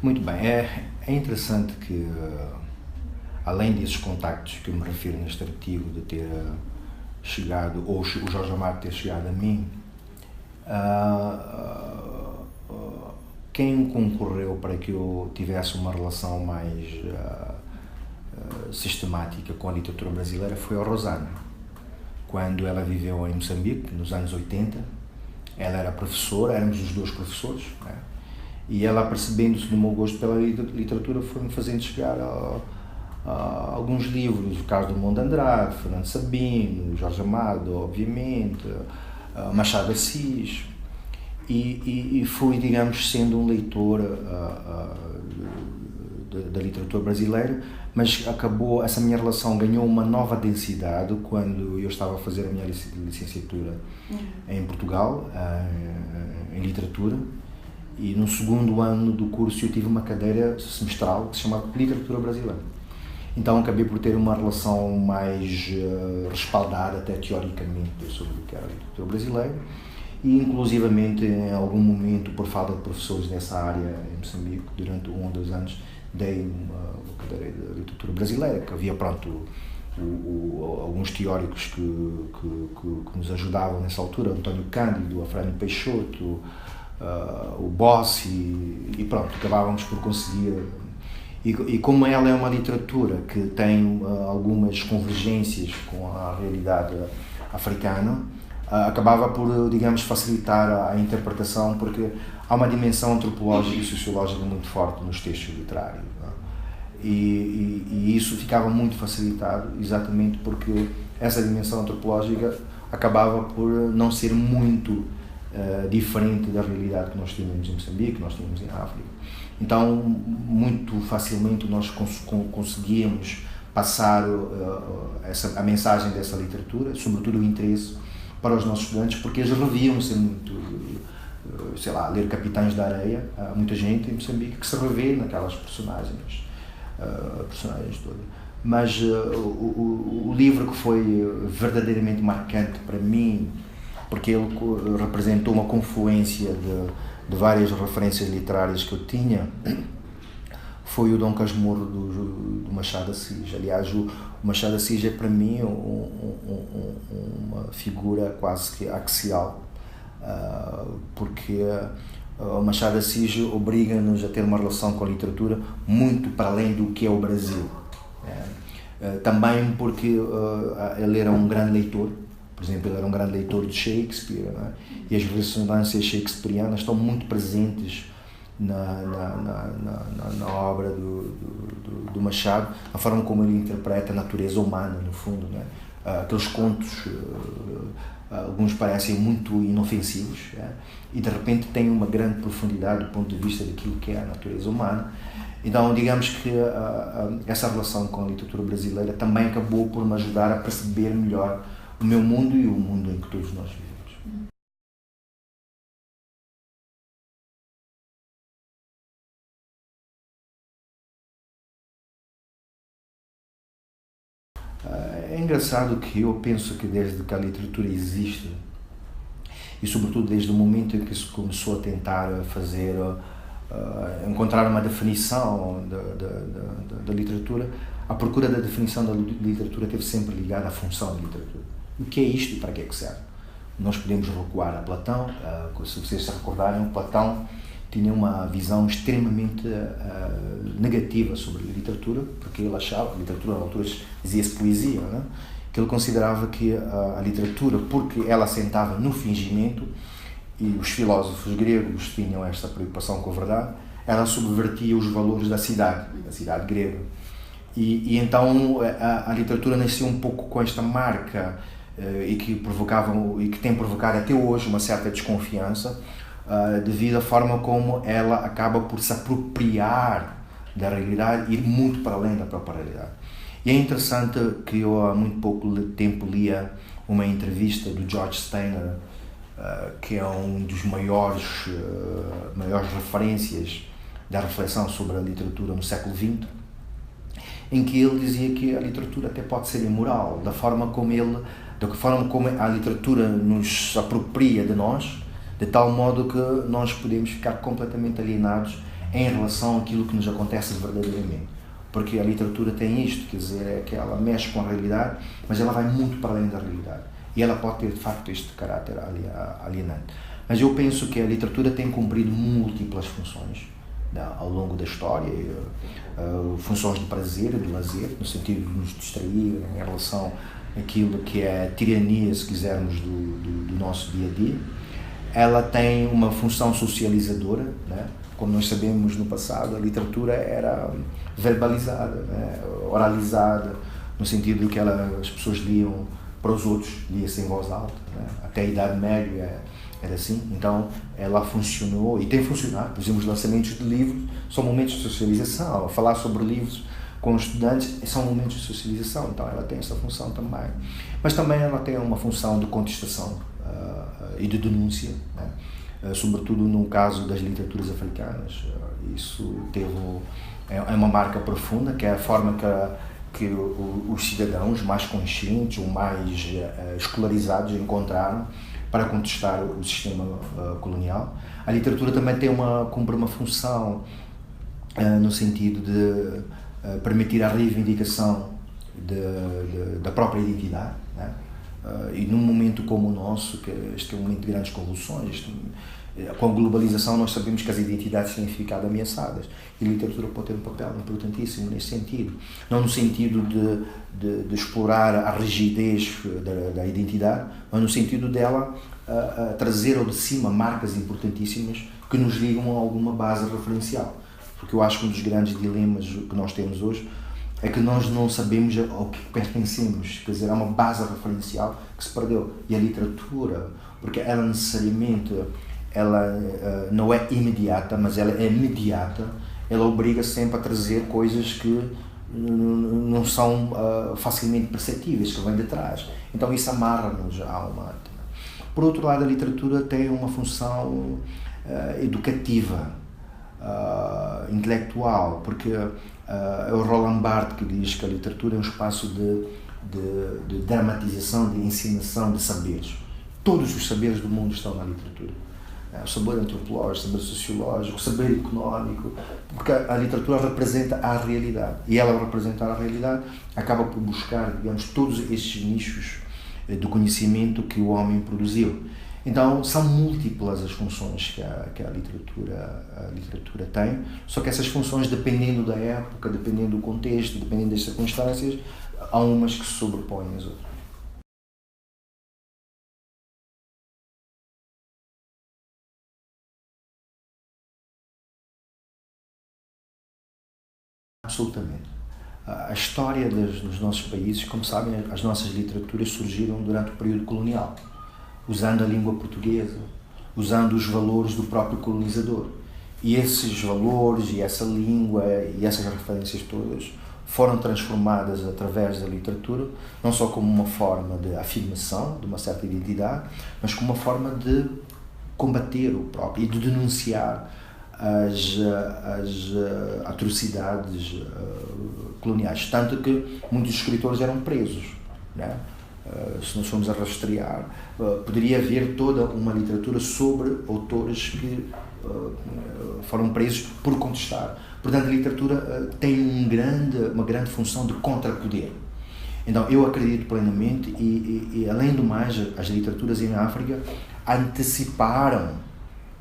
Muito bem, é interessante que, além desses contactos que eu me refiro neste artigo, de ter chegado, ou o Jorge Amado ter chegado a mim, quem concorreu para que eu tivesse uma relação mais sistemática com a literatura brasileira foi a Rosana. Quando ela viveu em Moçambique, nos anos 80, ela era professora, éramos os dois professores, né? E ela, percebendo-se do meu gosto pela literatura, foi-me fazendo chegar a alguns livros, o caso do Mundo Andrade, Fernando Sabino, Jorge Amado, obviamente, Machado de Assis, e fui, digamos, sendo um leitor da literatura brasileira, mas essa minha relação ganhou uma nova densidade quando eu estava a fazer a minha licenciatura em Portugal, em literatura, e no segundo ano do curso eu tive uma cadeira semestral que se chamava Literatura Brasileira. Então acabei por ter uma relação mais respaldada, até teoricamente, sobre o que era a literatura brasileira, e inclusivamente em algum momento, por falta de professores nessa área em Moçambique, durante 1 ou 2 anos, dei uma cadeira de literatura brasileira, que havia, pronto, alguns teóricos que nos ajudavam nessa altura, Antônio Cândido, Afrânio Peixoto, o Bossi, e pronto, acabávamos por conseguir. E como ela é uma literatura que tem algumas convergências com a realidade africana, acabava por, digamos, facilitar a interpretação, porque há uma dimensão antropológica e sociológica muito forte nos textos literários, não é? E isso ficava muito facilitado exatamente porque essa dimensão antropológica acabava por não ser muito diferente da realidade que nós tínhamos em Moçambique, que nós tínhamos em África. Então, muito facilmente nós conseguíamos passar a mensagem dessa literatura, sobretudo o interesse para os nossos estudantes, porque eles reviam-se muito, sei lá, ler Capitães da Areia. Há muita gente em Moçambique que se revê naquelas personagens todas. Mas o livro que foi verdadeiramente marcante para mim, porque ele representou uma confluência de várias referências literárias que eu tinha, foi o Dom Casmurro do Machado de Assis. Aliás, o Machado de Assis é para mim uma figura quase que axial, porque o Machado de Assis obriga-nos a ter uma relação com a literatura muito para além do que é o Brasil. Também porque ele era um grande leitor. Por exemplo, ele era um grande leitor de Shakespeare, não é? E as ressonâncias shakespearianas estão muito presentes na obra do Machado, a forma como ele interpreta a natureza humana, no fundo, não é? Aqueles contos, alguns parecem muito inofensivos, e de repente têm uma grande profundidade do ponto de vista daquilo que é a natureza humana. Então, digamos que essa relação com a literatura brasileira também acabou por me ajudar a perceber melhor o meu mundo e o mundo em que todos nós vivemos. É engraçado que eu penso que desde que a literatura existe, e sobretudo desde o momento em que se começou a tentar fazer, encontrar uma definição da literatura, a procura da definição da literatura esteve sempre ligada à função da literatura. O que é isto e para que é que serve? Nós podemos recuar a Platão. Se vocês se recordarem, Platão tinha uma visão extremamente negativa sobre a literatura, porque ele achava, a literatura, na altura dizia-se poesia, não é? Que ele considerava que a literatura, porque ela assentava no fingimento, e os filósofos gregos tinham esta preocupação com a verdade, ela subvertia os valores da cidade grega. E então a literatura nasceu um pouco com esta marca e que tem provocado até hoje uma certa desconfiança devido à forma como ela acaba por se apropriar da realidade e ir muito para além da própria realidade. E é interessante que eu há muito pouco tempo lia uma entrevista do George Steiner, que é um dos maiores referências da reflexão sobre a literatura no século XX, em que ele dizia que a literatura até pode ser imoral, da forma como a literatura nos apropria de nós, de tal modo que nós podemos ficar completamente alienados em relação àquilo que nos acontece verdadeiramente. Porque a literatura tem isto, quer dizer, é que ela mexe com a realidade, mas ela vai muito para além da realidade. E ela pode ter, de facto, este caráter alienante. Mas eu penso que a literatura tem cumprido múltiplas funções ao longo da história, funções de prazer, de lazer, no sentido de nos distrair em relação àquilo que é a tirania, se quisermos, do nosso dia-a-dia. Ela tem uma função socializadora, né? Como nós sabemos, no passado a literatura era verbalizada, né? Oralizada, no sentido de que as pessoas liam para os outros, lia-se em voz alta, né? Até a Idade Média era assim. Então ela funcionou e tem funcionado. Por exemplo, os lançamentos de livros são momentos de socialização. Falar sobre livros com os estudantes são momentos de socialização, então ela tem essa função também. Mas também ela tem uma função de contestação e de denúncia, né? Sobretudo no caso das literaturas africanas. Isso é uma marca profunda, que é a forma que os cidadãos mais conscientes ou mais escolarizados encontraram para contestar o sistema colonial. A literatura também cumpre uma função no sentido de permitir a reivindicação da própria identidade, né? E num momento como o nosso, que este é um momento de grandes convulsões, com a globalização nós sabemos que as identidades têm ficado ameaçadas e a literatura pode ter um papel importantíssimo nesse sentido, não no sentido de explorar a rigidez da identidade, mas no sentido dela trazer ao de cima marcas importantíssimas que nos ligam a alguma base referencial, porque eu acho que um dos grandes dilemas que nós temos hoje é que nós não sabemos ao que pertencemos, quer dizer, há uma base referencial que se perdeu. E a literatura, porque ela necessariamente não é imediata, mas ela é mediata, ela obriga sempre a trazer coisas que não são facilmente perceptíveis, que vêm de trás. Então isso amarra-nos à alma. Por outro lado, a literatura tem uma função educativa, intelectual, porque é o Roland Barthes que diz que a literatura é um espaço de dramatização, de ensinação de saberes. Todos os saberes do mundo estão na literatura. O saber antropológico, o saber sociológico, o saber económico, porque a literatura representa a realidade. E ela, ao representar a realidade, acaba por buscar, digamos, todos estes nichos de conhecimento que o homem produziu. Então, são múltiplas as funções que a literatura tem, só que essas funções, dependendo da época, dependendo do contexto, dependendo das circunstâncias, há umas que se sobrepõem às outras. Absolutamente. A história dos nossos países, como sabem, as nossas literaturas surgiram durante o período colonial, usando a língua portuguesa, usando os valores do próprio colonizador. E esses valores e essa língua e essas referências todas foram transformadas através da literatura, não só como uma forma de afirmação de uma certa identidade, mas como uma forma de combater o próprio e de denunciar as atrocidades coloniais. Tanto que muitos escritores eram presos, né? Se nós formos a rastrear, poderia haver toda uma literatura sobre autores que foram presos por contestar. Portanto, a literatura tem uma grande função de contrapoder. Então, eu acredito plenamente e além do mais, as literaturas em África anteciparam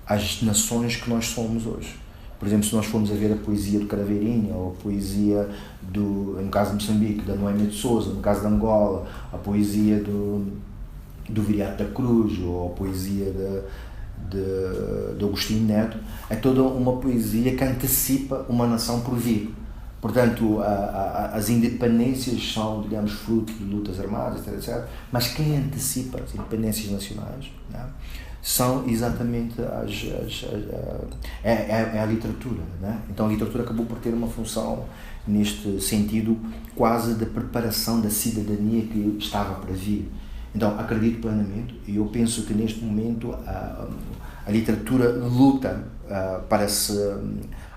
as nações que nós somos hoje. Por exemplo, se nós formos a ver a poesia do Craveirinha, ou a poesia no caso de Moçambique, da Noémia de Souza, no caso de Angola, a poesia do Viriato da Cruz, ou a poesia de Agostinho Neto, é toda uma poesia que antecipa uma nação por vir. Portanto, as independências são, digamos, fruto de lutas armadas, etc. Mas quem antecipa as independências nacionais, né, são exatamente a literatura, né? Então a literatura acabou por ter uma função neste sentido quase de preparação da cidadania que estava para vir. Então acredito plenamente e eu penso que neste momento a literatura luta para se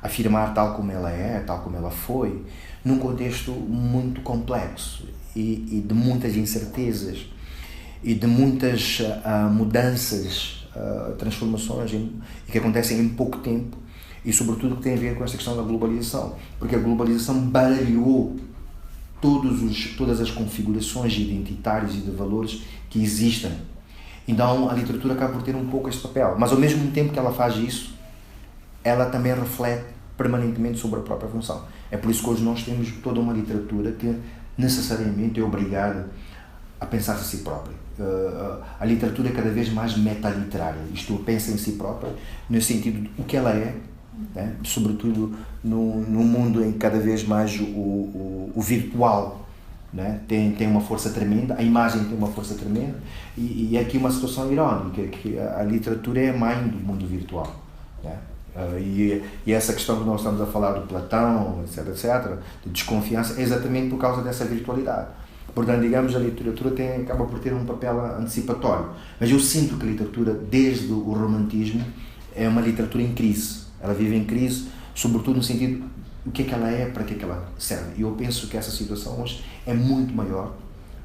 afirmar tal como ela é, tal como ela foi, num contexto muito complexo e de muitas incertezas e de muitas mudanças, transformações que acontecem em pouco tempo e sobretudo que tem a ver com esta questão da globalização, porque a globalização baralhou todas as configurações identitárias e de valores que existem. Então a literatura acaba por ter um pouco este papel, mas ao mesmo tempo que ela faz isso, ela também reflete permanentemente sobre a própria função. É por isso que hoje nós temos toda uma literatura que necessariamente é obrigada a pensar-se a si própria. A literatura é cada vez mais metaliterária, isto pensa em si própria, no sentido de o que ela é, né? Sobretudo num mundo em que cada vez mais o virtual, né? tem uma força tremenda, a imagem tem uma força tremenda, e é aqui uma situação irónica, que a literatura é a mãe do mundo virtual, né? E essa questão que nós estamos a falar do Platão, etc., de desconfiança, é exatamente por causa dessa virtualidade. Portanto, digamos, a literatura acaba por ter um papel antecipatório. Mas eu sinto que a literatura, desde o romantismo, é uma literatura em crise. Ela vive em crise, sobretudo no sentido do que é que ela é, para que é que ela serve. E eu penso que essa situação hoje é muito maior,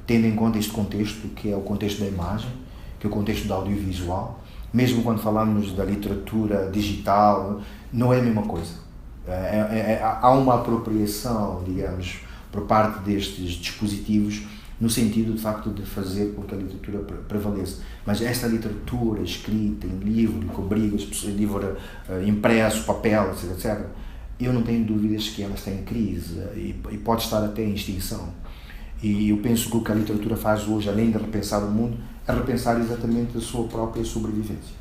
tendo em conta este contexto, que é o contexto da imagem, que é o contexto do audiovisual. Mesmo quando falamos da literatura digital, não é a mesma coisa. Há uma apropriação, digamos, por parte destes dispositivos, no sentido, de facto, de fazer com que a literatura prevaleça. Mas esta literatura escrita em livro, com abrigos, livro impresso, papel, etc., eu não tenho dúvidas que ela está em crise e pode estar até em extinção. E eu penso que o que a literatura faz hoje, além de repensar o mundo, é repensar exatamente a sua própria sobrevivência.